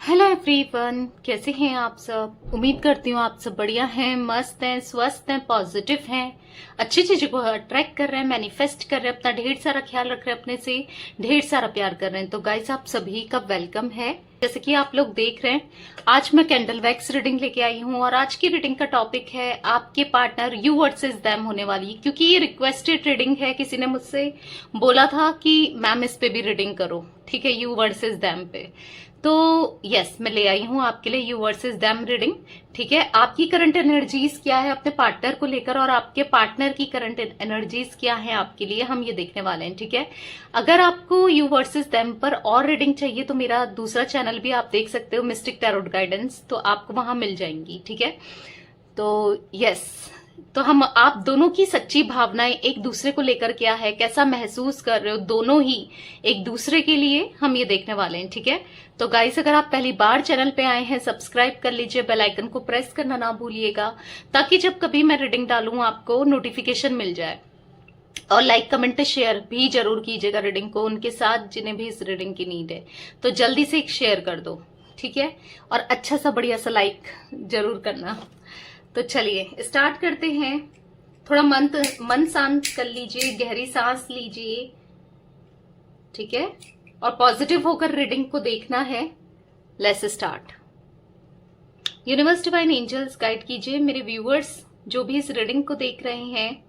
Hello everyone, कैसे हैं आप सब। उम्मीद करती हूँ आप सब बढ़िया हैं, मस्त हैं, स्वस्थ हैं, पॉजिटिव हैं, अच्छी चीजों को अट्रैक्ट कर रहे हैं, मैनिफेस्ट कर रहे हैं, अपना ढेर सारा ख्याल रख रहे हैं, अपने से ढेर सारा प्यार कर रहे हैं। तो गाइस, आप सभी का वेलकम है। जैसे कि आप लोग देख रहे हैं, आज मैं कैंडल वैक्स रीडिंग लेके आई हूँ और आज की रीडिंग का टॉपिक है आपके पार्टनर यू वर्सेस देम होने वाली। क्योंकि ये रिक्वेस्टेड रीडिंग है, किसी ने मुझसे बोला था कि मैम इस पे भी रीडिंग करो, ठीक है, यू वर्सेस देम पे। तो यस, मैं ले आई हूं आपके लिए यू वर्सेस देम रीडिंग। ठीक है, आपकी करंट एनर्जीज क्या है अपने पार्टनर को लेकर और आपके पार्टनर की करंट एनर्जीज क्या है आपके लिए, हम ये देखने वाले हैं। ठीक है, अगर आपको यू वर्सेस देम पर और रीडिंग चाहिए तो मेरा दूसरा चैनल भी आप देख सकते हो, मिस्टिक टैरोट गाइडेंस, तो आपको वहां मिल जाएंगी। ठीक है, तो यस, तो हम आप दोनों की सच्ची भावनाएं एक दूसरे को लेकर क्या है, कैसा महसूस कर रहे हो दोनों ही एक दूसरे के लिए, हम ये देखने वाले हैं। ठीक है, तो गाइस, अगर आप पहली बार चैनल पे आए हैं, सब्सक्राइब कर लीजिए, बेल आइकन को प्रेस करना ना भूलिएगा, ताकि जब कभी मैं रीडिंग डालूं आपको नोटिफिकेशन मिल जाए। और लाइक कमेंट शेयर भी जरूर कीजिएगा रीडिंग को उनके साथ जिन्हें भी इस रीडिंग की नीड है। तो जल्दी से एक शेयर कर दो, ठीक है, और अच्छा सा बढ़िया सा लाइक जरूर करना। तो चलिए स्टार्ट करते हैं। थोड़ा मन शांत कर लीजिए, गहरी सांस लीजिए, ठीक है, और पॉजिटिव होकर रीडिंग को देखना है। Let's start. Universe divine angels guide कीजिए मेरे व्यूअर्स जो भी इस रीडिंग को देख रहे हैं,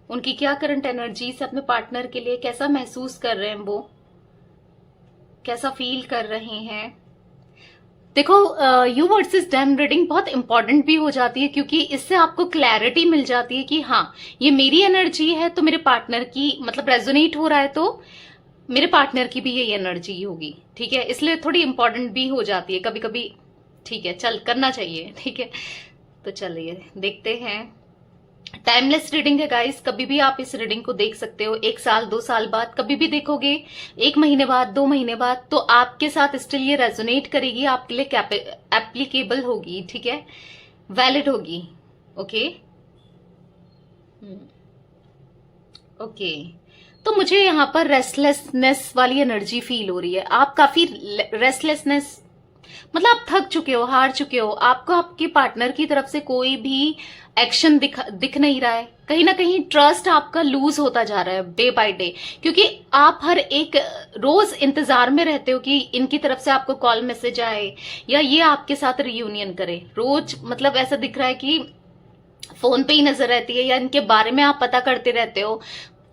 उनकी क्या करंट एनर्जीज अपने पार्टनर के लिए, कैसा महसूस कर रहे हैं, वो कैसा फील कर रहे हैं। देखो, यू वर्सेस देम रीडिंग बहुत इंपॉर्टेंट भी हो जाती है, क्योंकि इससे आपको क्लैरिटी मिल जाती है कि हाँ, ये मेरी एनर्जी है तो मेरे पार्टनर की, मतलब रेजोनेट हो रहा है तो मेरे पार्टनर की भी यही एनर्जी होगी। ठीक है, इसलिए थोड़ी इंपॉर्टेंट भी हो जाती है कभी कभी। ठीक है, चल करना चाहिए। ठीक है, तो चलिए देखते हैं। टाइमलेस रीडिंग है गाइस, कभी भी आप इस रीडिंग को देख सकते हो, 1 साल 2 साल बाद कभी भी देखोगे, 1 महीने बाद 2 महीने बाद, तो आपके साथ स्टिल ये रेजोनेट करेगी, आपके लिए एप्लीकेबल होगी। ठीक है, वैलिड होगी। ओके ओके, तो मुझे यहाँ पर रेस्टलेसनेस वाली एनर्जी फील हो रही है। आप काफी रेस्टलेसनेस, मतलब आप थक चुके हो, हार चुके हो, आपको आपके पार्टनर की तरफ से कोई भी एक्शन दिख नहीं रहा है। कहीं ना कहीं ट्रस्ट आपका लूज होता जा रहा है डे बाय डे, क्योंकि आप हर एक रोज इंतजार में रहते हो कि इनकी तरफ से आपको कॉल मैसेज आए या ये आपके साथ रियूनियन करे। रोज मतलब ऐसा दिख रहा है कि फोन पे ही नजर रहती है, या इनके बारे में आप पता करते रहते हो,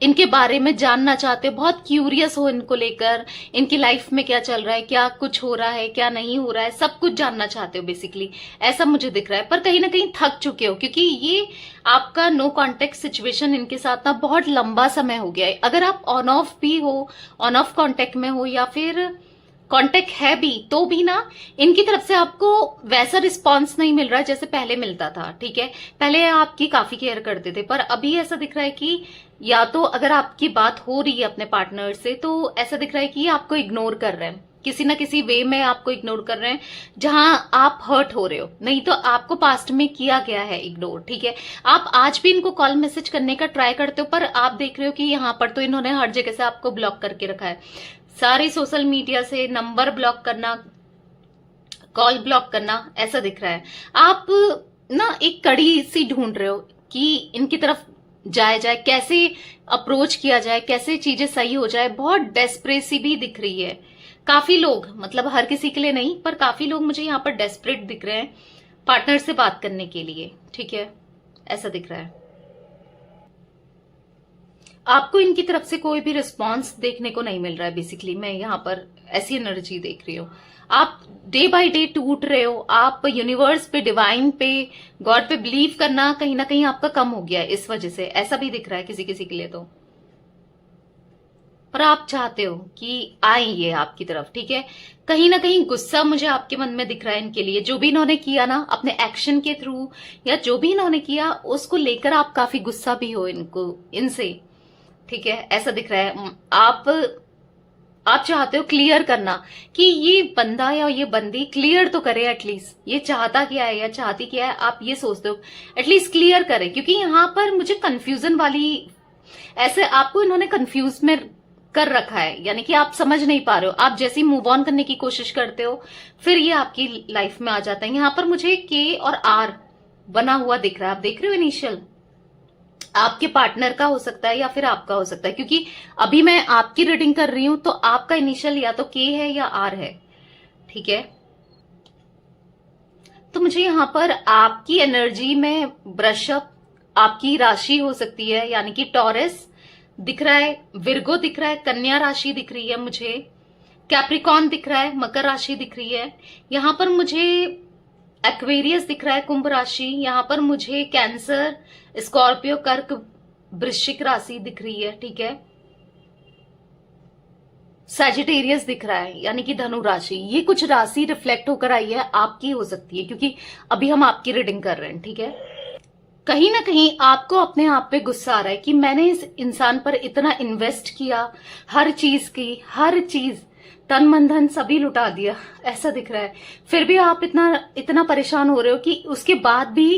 इनके बारे में जानना चाहते हो, बहुत क्यूरियस हो इनको लेकर, इनकी लाइफ में क्या चल रहा है, क्या कुछ हो रहा है, क्या नहीं हो रहा है, सब कुछ जानना चाहते हो बेसिकली, ऐसा मुझे दिख रहा है। पर कहीं ना कहीं थक चुके हो, क्योंकि ये आपका नो कॉन्टेक्ट सिचुएशन इनके साथ ना बहुत लंबा समय हो गया है। अगर आप ऑन ऑफ भी हो, ऑन ऑफ कॉन्टेक्ट में हो, या फिर कांटेक्ट है भी, तो भी ना इनकी तरफ से आपको वैसा रिस्पांस नहीं मिल रहा है जैसे पहले मिलता था। ठीक है, पहले आपकी काफी केयर करते थे, पर अभी ऐसा दिख रहा है कि या तो अगर आपकी बात हो रही है अपने पार्टनर से, तो ऐसा दिख रहा है कि आपको इग्नोर कर रहे हैं, किसी ना किसी वे में आपको इग्नोर कर रहे हैं, जहां आप हर्ट हो रहे हो। नहीं तो आपको पास्ट में किया गया है इग्नोर। ठीक है, आप आज भी इनको कॉल मैसेज करने का ट्राई करते हो, पर आप देख रहे हो कि यहाँ पर तो इन्होंने हर जगह से आपको ब्लॉक करके रखा है, सारे सोशल मीडिया से, नंबर ब्लॉक करना, कॉल ब्लॉक करना, ऐसा दिख रहा है। आप ना एक कड़ी सी ढूंढ रहे हो कि इनकी तरफ जाया जाए, कैसे अप्रोच किया जाए, कैसे चीजें सही हो जाए। बहुत डेस्परेसी भी दिख रही है। काफी लोग, मतलब हर किसी के लिए नहीं, पर काफी लोग मुझे यहाँ पर डेस्परेट दिख रहे हैं पार्टनर से बात करने के लिए। ठीक है, ऐसा दिख रहा है। आपको इनकी तरफ से कोई भी रिस्पांस देखने को नहीं मिल रहा है। बेसिकली मैं यहाँ पर ऐसी एनर्जी देख रही हूँ। आप डे बाय डे टूट रहे हो, आप यूनिवर्स पे, डिवाइन पे, गॉड पे बिलीव करना कहीं ना कहीं आपका कम हो गया है इस वजह से, ऐसा भी दिख रहा है किसी किसी के लिए। तो पर आप चाहते हो कि आए ये आपकी तरफ। ठीक है, कहीं ना कहीं गुस्सा मुझे आपके मन में दिख रहा है इनके लिए। जो भी इन्होंने किया ना अपने एक्शन के थ्रू, या जो भी इन्होंने किया उसको लेकर आप काफी गुस्सा भी हो इनसे। ठीक है, ऐसा दिख रहा है। आप चाहते हो क्लियर करना कि ये बंदा या ये बंदी क्लियर तो करे एटलीस्ट, ये चाहता क्या है या चाहती क्या है, आप ये सोचते हो एटलीस्ट क्लियर करे। क्योंकि यहाँ पर मुझे कंफ्यूजन वाली, ऐसे आपको इन्होंने कंफ्यूज में कर रखा है, यानी कि आप समझ नहीं पा रहे हो। आप जैसे ही मूव ऑन करने की कोशिश करते हो फिर ये आपकी लाइफ में आ जाता है। यहां पर मुझे के और आर बना हुआ दिख रहा है, आप देख रहे हो इनिशियल, आपके पार्टनर का हो सकता है या फिर आपका हो सकता है, क्योंकि अभी मैं आपकी रीडिंग कर रही हूं तो आपका इनिशियल या तो के है या आर है, ठीक है। तो मुझे यहां पर आपकी एनर्जी में ब्रशअप, आपकी राशि हो सकती है, यानी कि टॉरस दिख रहा है, विर्गो दिख रहा है, कन्या राशि दिख रही है मुझे, कैप्रिकॉन दिख रहा है, मकर राशि दिख रही है, यहां पर मुझे एक्वेरियस दिख रहा है, कुंभ राशि, यहां पर मुझे कैंसर, स्कॉर्पियो, कर्क, वृश्चिक राशि दिख रही है, ठीक है। सैजिटेरियस दिख रहा है, यानी कि धनु राशि। ये कुछ राशि रिफ्लेक्ट होकर आई है, आपकी हो सकती है, क्योंकि अभी हम आपकी रीडिंग कर रहे हैं, ठीक है। कहीं ना कहीं आपको अपने आप पे गुस्सा आ रहा है कि मैंने इस इंसान पर इतना इन्वेस्ट किया, हर चीज तन मन धन सभी लुटा दिया, ऐसा दिख रहा है। फिर भी आप इतना परेशान हो रहे हो कि उसके बाद भी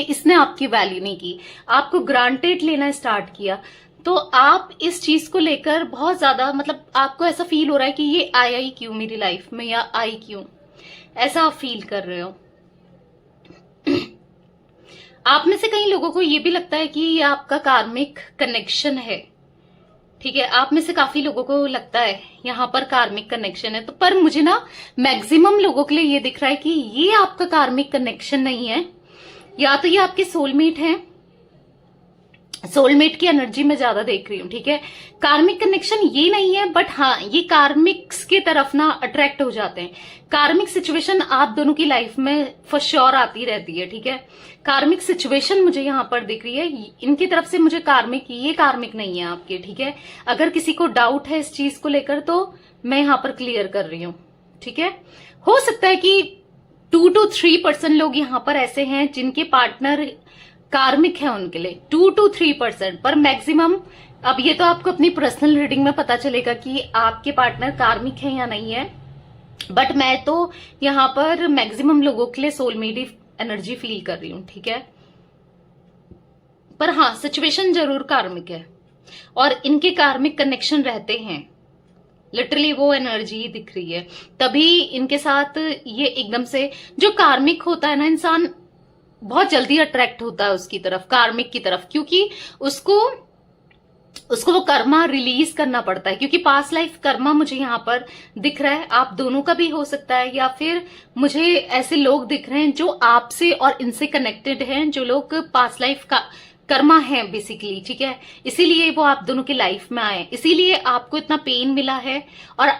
इसने आपकी वैल्यू नहीं की, आपको ग्रांटेड लेना स्टार्ट किया। तो आप इस चीज को लेकर बहुत ज्यादा, मतलब आपको ऐसा फील हो रहा है कि ये आया ही क्यों मेरी लाइफ में, या आई क्यों, ऐसा आप फील कर रहे हो। आप में से कई लोगों को ये भी लगता है कि ये आपका कार्मिक कनेक्शन है, ठीक है। आप में से काफी लोगों को लगता है यहां पर कार्मिक कनेक्शन है, तो पर मुझे ना मैक्सिमम लोगों के लिए ये दिख रहा है कि ये आपका कार्मिक कनेक्शन नहीं है, या तो ये आपके सोलमेट हैं। सोलमेट की एनर्जी में ज्यादा देख रही हूं, ठीक है। कार्मिक कनेक्शन ये नहीं है, बट हाँ ये कार्मिक्स की तरफ ना अट्रैक्ट हो जाते हैं। कार्मिक सिचुएशन आप दोनों की लाइफ में फॉर श्योर आती रहती है, ठीक है। कार्मिक सिचुएशन मुझे यहां पर दिख रही है, इनकी तरफ से मुझे कार्मिक, ये कार्मिक नहीं है आपके, ठीक है। अगर किसी को डाउट है इस चीज को लेकर तो मैं यहां पर क्लियर कर रही हूं, ठीक है। हो सकता है कि 2 to 3% लोग यहां पर ऐसे हैं जिनके पार्टनर कार्मिक है, उनके लिए 2 to 3%, पर मैक्सिमम, अब ये तो आपको अपनी पर्सनल रीडिंग में पता चलेगा कि आपके पार्टनर कार्मिक है या नहीं है, बट मैं तो यहां पर मैक्सिमम लोगों के लिए सोलमेट एनर्जी फील कर रही हूं, ठीक है। पर हाँ सिचुएशन जरूर कार्मिक है और इनके कार्मिक कनेक्शन रहते हैं, लिटरली वो एनर्जी दिख रही है, तभी इनके साथ ये एकदम से, जो कार्मिक होता है ना इंसान बहुत जल्दी अट्रैक्ट होता है उसकी तरफ, कार्मिक की तरफ, क्योंकि उसको वो कर्मा रिलीज करना पड़ता है, क्योंकि पास्ट लाइफ कर्मा मुझे यहाँ पर दिख रहा है, आप दोनों का भी हो सकता है, या फिर मुझे ऐसे लोग दिख रहे हैं जो आपसे और इनसे कनेक्टेड हैं, जो लोग पास्ट लाइफ का कर्मा है बेसिकली, ठीक है। इसीलिए वो आप दोनों की लाइफ में आए, इसीलिए आपको इतना पेन मिला है, और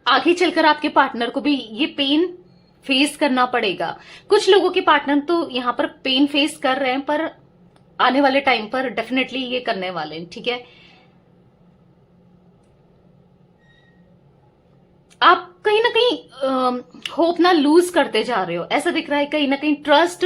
आगे चलकर आपके पार्टनर को भी ये पेन फेस करना पड़ेगा। कुछ लोगों के पार्टनर तो यहाँ पर पेन फेस कर रहे हैं, पर आने वाले टाइम पर डेफिनेटली ये करने वाले हैं, ठीक है। आप कहीं ना कहीं होप ना लूज करते जा रहे हो, ऐसा दिख रहा है, कहीं ना कहीं ट्रस्ट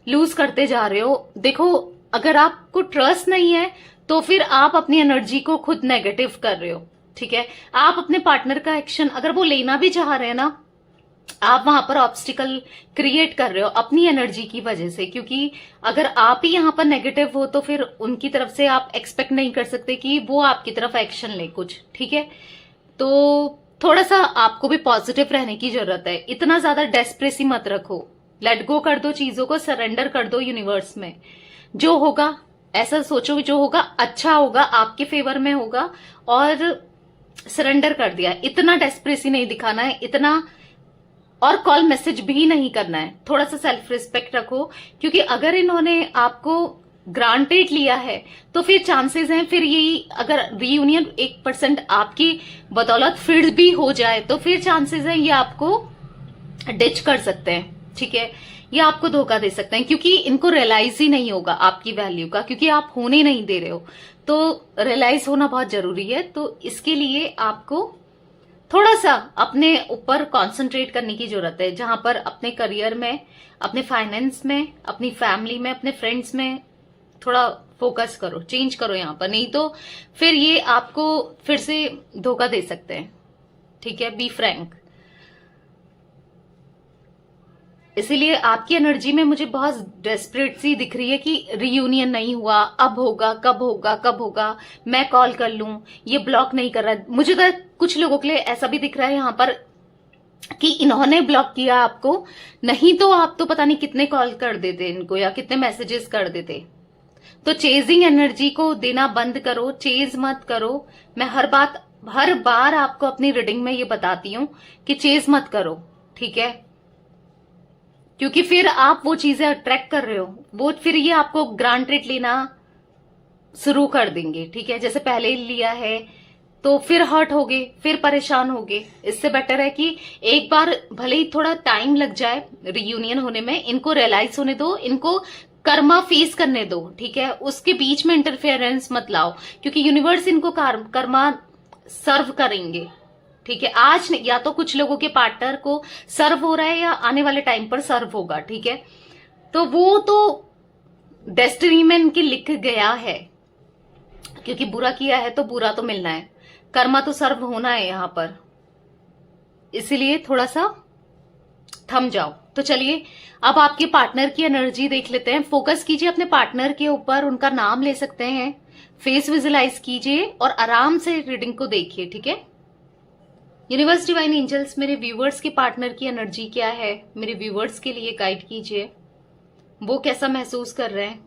लूज करते जा रहे हो। देखो अगर आपको ट्रस्ट नहीं है तो फिर आप अपनी एनर्जी को खुद नेगेटिव कर रहे हो, ठीक है। आप अपने पार्टनर का एक्शन अगर वो लेना भी चाह रहे हैं ना, आप वहां पर ऑब्स्टिकल क्रिएट कर रहे हो अपनी एनर्जी की वजह से, क्योंकि अगर आप ही यहां पर नेगेटिव हो तो फिर उनकी तरफ से आप एक्सपेक्ट नहीं कर सकते कि वो आपकी तरफ एक्शन ले कुछ, ठीक है। तो थोड़ा सा आपको भी पॉजिटिव रहने की जरूरत है, इतना ज्यादा डेस्परेसी मत रखो, लेट गो कर दो चीजों को, सरेंडर कर दो यूनिवर्स में। जो होगा ऐसा सोचो, जो होगा अच्छा होगा, आपके फेवर में होगा, और सरेंडर कर दिया। इतना डेस्परेसी नहीं दिखाना है, इतना और कॉल मैसेज भी नहीं करना है, थोड़ा सा सेल्फ रिस्पेक्ट रखो, क्योंकि अगर इन्होंने आपको ग्रांटेड लिया है तो फिर चांसेस हैं, फिर यही अगर रीयूनियन 1% आपकी बदौलत फिर भी हो जाए तो फिर चांसेस हैं ये आपको डिच कर सकते हैं, ठीक है। ये आपको धोखा दे सकते हैं, क्योंकि इनको रियलाइज ही नहीं होगा आपकी वैल्यू का, क्योंकि आप होने नहीं दे रहे हो। तो रियलाइज होना बहुत जरूरी है, तो इसके लिए आपको थोड़ा सा अपने ऊपर कंसंट्रेट करने की जरूरत है, जहां पर अपने करियर में, अपने फाइनेंस में, अपनी फैमिली में, अपने फ्रेंड्स में थोड़ा फोकस करो, चेंज करो यहां पर, नहीं तो फिर ये आपको फिर से धोखा दे सकते हैं, ठीक है। Be frank. इसीलिए आपकी एनर्जी में मुझे बहुत डेस्परेट सी दिख रही है कि रियूनियन नहीं हुआ, अब होगा, कब होगा, कब होगा, मैं कॉल कर लूं, ये ब्लॉक नहीं कर रहा। मुझे तो कुछ लोगों के लिए ऐसा भी दिख रहा है यहाँ पर कि इन्होंने ब्लॉक किया आपको, नहीं तो आप तो पता नहीं कितने कॉल कर देते इनको या कितने मैसेजेस कर देते। तो चेजिंग एनर्जी को देना बंद करो, चेज मत करो। मैं हर बार आपको अपनी रीडिंग में ये बताती हूं कि चेज मत करो, ठीक है? क्योंकि फिर आप वो चीजें अट्रैक्ट कर रहे हो, वो फिर ये आपको ग्रांटेड लेना शुरू कर देंगे, ठीक है? जैसे पहले ही लिया है तो फिर हर्ट होगे, फिर परेशान होगे। इससे बेटर है कि एक बार भले ही थोड़ा टाइम लग जाए रियूनियन होने में, इनको रियलाइज होने दो, इनको कर्मा फेस करने दो, ठीक है? उसके बीच में इंटरफेरेंस मत लाओ, क्योंकि यूनिवर्स इनको कर्मा सर्व करेंगे, ठीक है? आज या तो कुछ लोगों के पार्टनर को सर्व हो रहा है या आने वाले टाइम पर सर्व होगा, ठीक है? तो वो तो डेस्टिनी में इनके लिख गया है, क्योंकि बुरा किया है तो बुरा तो मिलना है, कर्मा तो सर्व होना है यहां पर। इसीलिए थोड़ा सा थम जाओ। तो चलिए अब आपके पार्टनर की एनर्जी देख लेते हैं। फोकस कीजिए अपने पार्टनर के ऊपर, उनका नाम ले सकते हैं, फेस विजुलाइज कीजिए और आराम से रीडिंग को देखिए, ठीक है? यूनिवर्स, डिवाइन एंजल्स, मेरे व्यूवर्स के पार्टनर की एनर्जी क्या है, मेरे व्यूवर्स के लिए गाइड कीजिए। वो कैसा महसूस कर रहे हैं,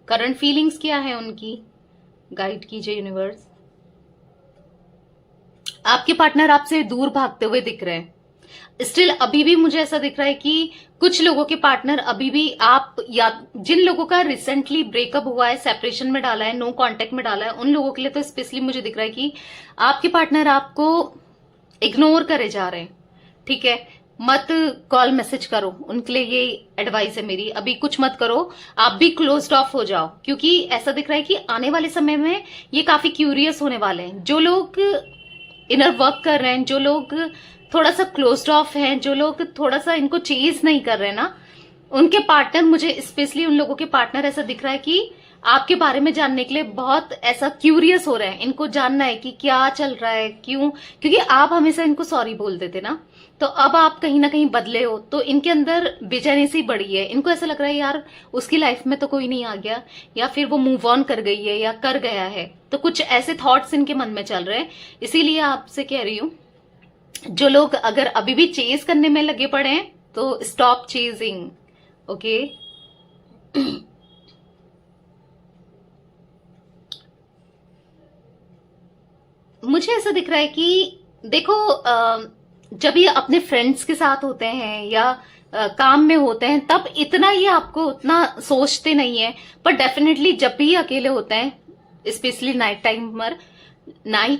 करंट फीलिंग्स क्या है उनकी, गाइड कीजिए यूनिवर्स। आपके पार्टनर आपसे दूर भागते हुए दिख रहे हैं। स्टिल अभी भी मुझे ऐसा दिख रहा है कि कुछ लोगों के पार्टनर अभी भी आप, या जिन लोगों का रिसेंटली ब्रेकअप हुआ है, सेपरेशन में डाला है, नो कांटेक्ट में डाला है, उन लोगों के लिए तो स्पेशली मुझे दिख रहा है कि आपके पार्टनर आपको इग्नोर करे जा रहे हैं, ठीक है? मत कॉल मैसेज करो, उनके लिए ये एडवाइस है मेरी। अभी कुछ मत करो, आप भी क्लोज्ड ऑफ हो जाओ, क्योंकि ऐसा दिख रहा है कि आने वाले समय में ये काफी क्यूरियस होने वाले हैं। जो लोग इनर वर्क कर रहे हैं, जो लोग थोड़ा सा क्लोज्ड ऑफ हैं, जो लोग थोड़ा सा इनको चेज नहीं कर रहे हैं ना, उनके पार्टनर, मुझे स्पेशली उन लोगों के पार्टनर ऐसा दिख रहा है कि आपके बारे में जानने के लिए बहुत ऐसा क्यूरियस हो रहे हैं। इनको जानना है कि क्या चल रहा है, क्यों, क्योंकि आप हमेशा इनको सॉरी बोल देते ना, तो अब आप कहीं ना कहीं बदले हो, तो इनके अंदर बेचैनी बढ़ी है। इनको ऐसा लग रहा है यार उसकी लाइफ में तो कोई नहीं आ गया, या फिर वो मूव ऑन कर गई है या कर गया है, तो कुछ ऐसे थॉट्स इनके मन में चल रहे हैं। इसीलिए आपसे कह रही हूं, जो लोग अगर अभी भी चेज करने में लगे पड़े हैं तो स्टॉप चेजिंग, ओके? मुझे ऐसा दिख रहा है कि देखो, जब ये अपने फ्रेंड्स के साथ होते हैं या काम में होते हैं, तब इतना ये आपको उतना सोचते नहीं है, पर डेफिनेटली जब भी अकेले होते हैं, स्पेशली नाइट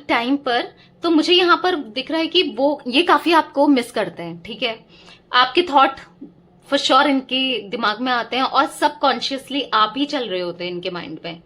टाइम पर, तो मुझे यहाँ पर दिख रहा है कि वो ये काफी आपको मिस करते हैं, ठीक है? आपके थॉट फॉर श्योर इनके दिमाग में आते हैं और सबकॉन्शियसली आप ही चल रहे होते हैं इनके माइंड में।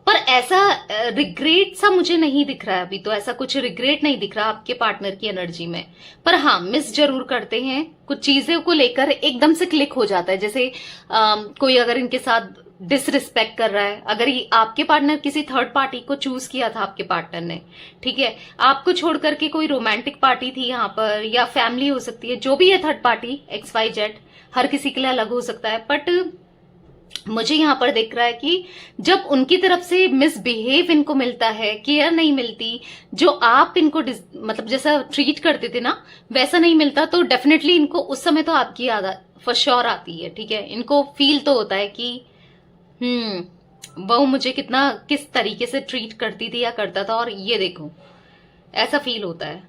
पर ऐसा रिग्रेट सा मुझे नहीं दिख रहा है अभी, तो ऐसा कुछ रिग्रेट नहीं दिख रहा आपके पार्टनर की एनर्जी में। पर हाँ, मिस जरूर करते हैं, कुछ चीजों को लेकर एकदम से क्लिक हो जाता है। जैसे कोई अगर इनके साथ डिसरिस्पेक्ट कर रहा है, अगर ये आपके पार्टनर किसी थर्ड पार्टी को चूज किया था आपके पार्टनर ने, ठीक है, आपको छोड़ करके कोई रोमांटिक पार्टी थी यहाँ पर, या फैमिली हो सकती है, जो भी है थर्ड पार्टी, XYZ, हर किसी के लिए अलग हो सकता है। बट मुझे यहाँ पर दिख रहा है कि जब उनकी तरफ से मिसबिहेव इनको मिलता है, केयर नहीं मिलती, जो आप इनको मतलब जैसा ट्रीट करते थे ना वैसा नहीं मिलता, तो डेफिनेटली इनको उस समय तो आपकी याद फॉर श्योर आती है, ठीक है? इनको फील तो होता है कि वो मुझे किस तरीके से ट्रीट करती थी या करता था, और ये देखो, ऐसा फील होता है।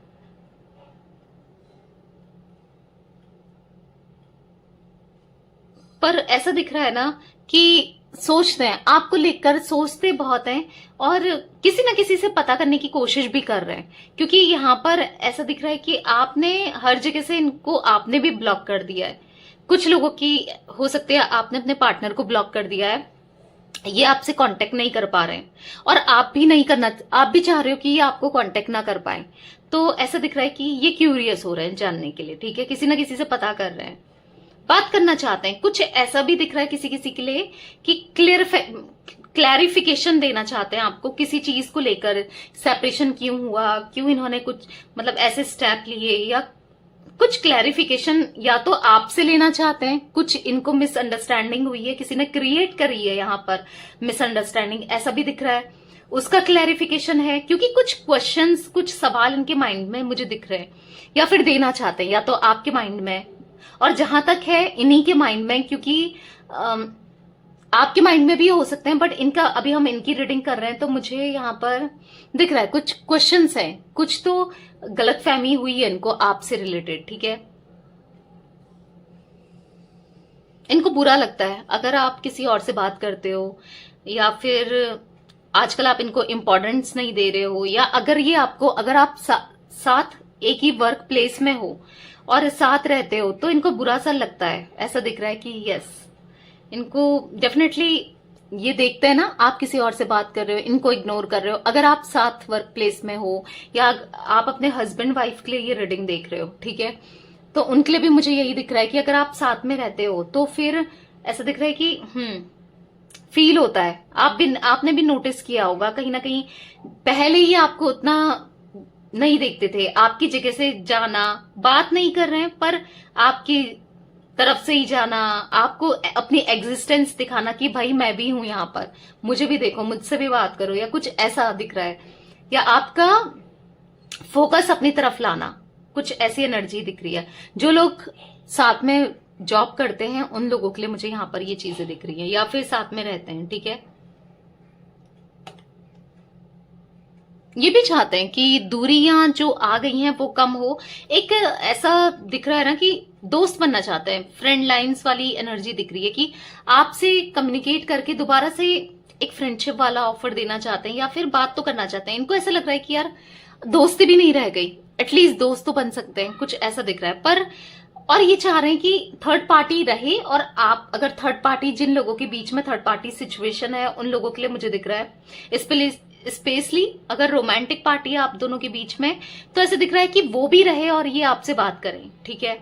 पर ऐसा दिख रहा है ना कि सोचते हैं, आपको लेकर सोचते बहुत हैं, और किसी ना किसी से पता करने की कोशिश भी कर रहे हैं, क्योंकि यहाँ पर ऐसा दिख रहा है कि आपने हर जगह से इनको आपने भी ब्लॉक कर दिया है। कुछ लोगों की हो सकती है आपने अपने पार्टनर को ब्लॉक कर दिया है, ये आपसे कांटेक्ट नहीं कर पा रहे हैं, और आप भी चाह रहे हो कि ये आपको कांटेक्ट ना कर पाए। तो ऐसा दिख रहा है कि ये क्यूरियस हो रहे हैं जानने के लिए, ठीक है? किसी ना किसी से पता कर रहे हैं, बात करना चाहते हैं। कुछ ऐसा भी दिख रहा है किसी किसी के लिए कि क्लैरिफिकेशन देना चाहते हैं आपको किसी चीज को लेकर, सेपरेशन क्यों हुआ, क्यों इन्होंने कुछ मतलब ऐसे स्टेप लिए, या कुछ क्लैरिफिकेशन या तो आपसे लेना चाहते हैं, कुछ इनको मिसअंडरस्टैंडिंग हुई है, किसी ने क्रिएट करी है यहाँ पर मिसअंडरस्टैंडिंग, ऐसा भी दिख रहा है, उसका क्लैरिफिकेशन है, क्योंकि कुछ क्वेश्चंस, कुछ सवाल इनके माइंड में मुझे दिख रहे हैं, या फिर देना चाहते हैं, या तो आपके माइंड में, और जहां तक है इन्हीं के माइंड में, क्योंकि आपके माइंड में भी हो सकते हैं, बट इनका अभी हम इनकी रीडिंग कर रहे हैं, तो मुझे यहाँ पर दिख रहा है कुछ क्वेश्चंस हैं, कुछ तो गलतफहमी हुई है इनको आपसे रिलेटेड, ठीक है। इनको बुरा लगता है अगर आप किसी और से बात करते हो, या फिर आजकल आप इनको इंपॉर्टेंस नहीं दे रहे हो, या अगर ये आपको, अगर आप साथ एक ही वर्क प्लेस में हो और साथ रहते हो, तो इनको बुरा सा लगता है। ऐसा दिख रहा है कि यस, इनको डेफिनेटली ये देखते हैं ना, आप किसी और से बात कर रहे हो, इनको इग्नोर कर रहे हो, अगर आप साथ वर्क प्लेस में हो, या आप अपने हस्बैंड वाइफ के लिए ये रीडिंग देख रहे हो, ठीक है, तो उनके लिए भी मुझे यही दिख रहा है कि अगर आप साथ में रहते हो, तो फिर ऐसा दिख रहा है कि फील होता है, आपने भी नोटिस किया होगा कहीं ना कहीं, पहले ही आपको उतना नहीं देखते थे, आपकी जगह से जाना, बात नहीं कर रहे हैं पर आपकी तरफ से ही जाना, आपको अपनी एग्जिस्टेंस दिखाना कि भाई मैं भी हूं यहाँ पर, मुझे भी देखो, मुझसे भी बात करो, या कुछ ऐसा दिख रहा है, या आपका फोकस अपनी तरफ लाना, कुछ ऐसी एनर्जी दिख रही है। जो लोग साथ में जॉब करते हैं उन लोगों के लिए मुझे यहाँ पर ये चीजें दिख रही हैं, या फिर साथ में रहते हैं, ठीक है। ये भी चाहते हैं कि दूरियां जो आ गई हैं वो कम हो, एक ऐसा दिख रहा है ना कि दोस्त बनना चाहते हैं, फ्रेंड लाइंस वाली एनर्जी दिख रही है कि आपसे कम्युनिकेट करके दोबारा से एक फ्रेंडशिप वाला ऑफर देना चाहते हैं, या फिर बात तो करना चाहते हैं। इनको ऐसा लग रहा है कि यार दोस्ती भी नहीं रह गई, एटलीस्ट दोस्त तो बन सकते हैं, कुछ ऐसा दिख रहा है। पर और ये चाह रहे हैं कि थर्ड पार्टी रहे, और आप अगर थर्ड पार्टी, जिन लोगों के बीच में थर्ड पार्टी सिचुएशन है, उन लोगों के लिए मुझे दिख रहा है, स्पेशली अगर रोमांटिक पार्टी है आप दोनों के बीच में, तो ऐसे दिख रहा है कि वो भी रहे और ये आपसे बात करें, ठीक है,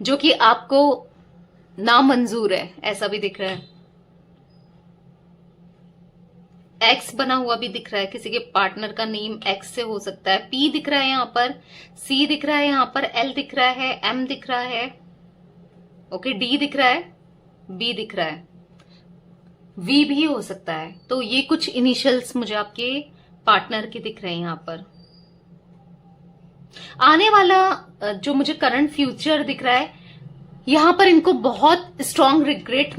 जो कि आपको नामंजूर है, ऐसा भी दिख रहा है। एक्स बना हुआ भी दिख रहा है, किसी के पार्टनर का नेम एक्स से हो सकता है। पी दिख रहा है यहाँ पर, सी दिख रहा है यहाँ पर, एल दिख रहा है, एम दिख रहा है, ओके, डी दिख रहा है, बी दिख रहा है, वी भी हो सकता है। तो ये कुछ इनिशियल्स मुझे आपके पार्टनर के दिख रहे हैं यहाँ पर। आने वाला जो मुझे करंट फ्यूचर दिख रहा है, यहाँ पर इनको बहुत स्ट्रांग रिग्रेट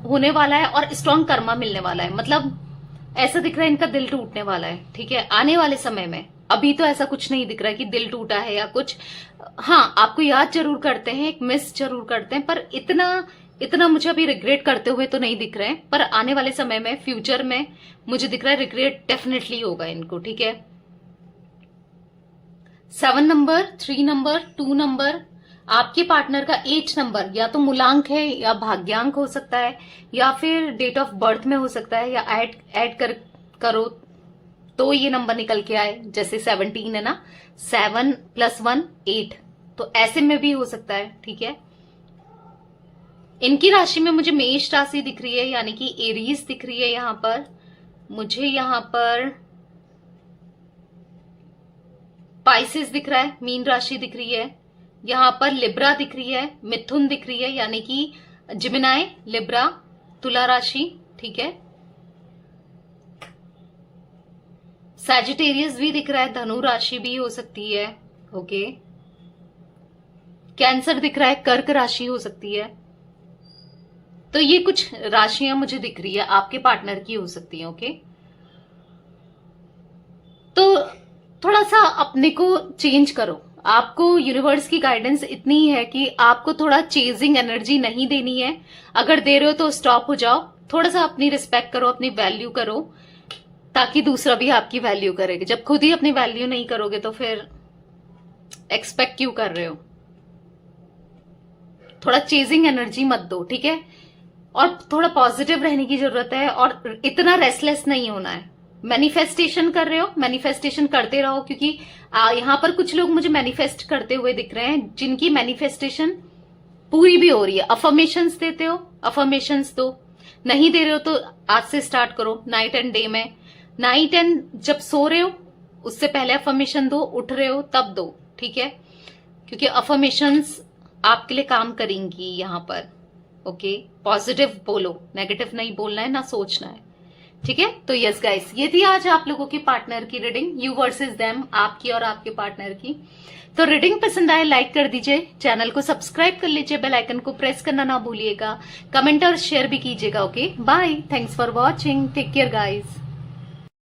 होने वाला है और स्ट्रांग कर्मा मिलने वाला है। मतलब ऐसा दिख रहा है इनका दिल टूटने वाला है, ठीक है, आने वाले समय में। अभी तो ऐसा कुछ नहीं दिख रहा है कि दिल टूटा है या कुछ। हाँ, आपको याद जरूर करते हैं, एक मिस जरूर करते हैं, पर इतना मुझे अभी रिग्रेट करते हुए तो नहीं दिख रहे हैं। पर आने वाले समय में, फ्यूचर में मुझे दिख रहा है रिग्रेट डेफिनेटली होगा इनको, ठीक है। 7 नंबर, 3 नंबर, 2 नंबर, आपके पार्टनर का 8 नंबर या तो मूलांक है या भाग्यांक हो सकता है, या फिर डेट ऑफ बर्थ में हो सकता है, या ऐड करो तो ये नंबर निकल के आए। जैसे 17 है ना, 7 + 1 8, तो ऐसे में भी हो सकता है, ठीक है। इनकी राशि में मुझे मेष राशि दिख रही है, यानी कि एरीज दिख रही है यहाँ पर मुझे। यहाँ पर पाइसेस दिख रहा है, मीन राशि दिख रही है। यहाँ पर लिब्रा दिख रही है, मिथुन दिख रही है, यानी कि जिमिनाई, लिब्रा, तुला राशि, ठीक है। सैजिटेरियस भी दिख रहा है, धनु राशि भी हो सकती है, ओके। कैंसर दिख रहा है, कर्क राशि हो सकती है। तो ये कुछ राशियां मुझे दिख रही है, आपके पार्टनर की हो सकती है, ओके। तो थोड़ा सा अपने को चेंज करो। आपको यूनिवर्स की गाइडेंस इतनी है कि आपको थोड़ा चेजिंग एनर्जी नहीं देनी है। अगर दे रहे हो तो स्टॉप हो जाओ, थोड़ा सा अपनी रिस्पेक्ट करो, अपनी वैल्यू करो, ताकि दूसरा भी आपकी वैल्यू करेगा। जब खुद ही अपनी वैल्यू नहीं करोगे तो फिर एक्सपेक्ट क्यों कर रहे हो। थोड़ा चेजिंग एनर्जी मत दो, ठीक है। और थोड़ा पॉजिटिव रहने की जरूरत है, और इतना रेस्टलेस नहीं होना है। मैनिफेस्टेशन कर रहे हो, मैनिफेस्टेशन करते रहो, क्योंकि यहाँ पर कुछ लोग मुझे मैनिफेस्ट करते हुए दिख रहे हैं, जिनकी मैनिफेस्टेशन पूरी भी हो रही है। अफर्मेशंस देते हो, अफर्मेशंस दो। नहीं दे रहे हो तो आज से स्टार्ट करो, नाइट एंड डे में। नाइट एंड जब सो रहे हो उससे पहले अफर्मेशन दो, उठ रहे हो तब दो, ठीक है। क्योंकि अफर्मेशंस आपके लिए काम करेंगी यहाँ पर। ओके, पॉजिटिव बोलो, नेगेटिव नहीं बोलना है ना सोचना है, ठीक है। तो यस गाइस, ये थी आज आप लोगों की पार्टनर की रीडिंग, यू वर्सेस देम, आपकी और आपके पार्टनर की। तो रीडिंग पसंद आए लाइक कर दीजिए, चैनल को सब्सक्राइब कर लीजिए, बेल आइकन को प्रेस करना ना भूलिएगा, कमेंट और शेयर भी कीजिएगा। Okay bye, thanks for watching, take care guys.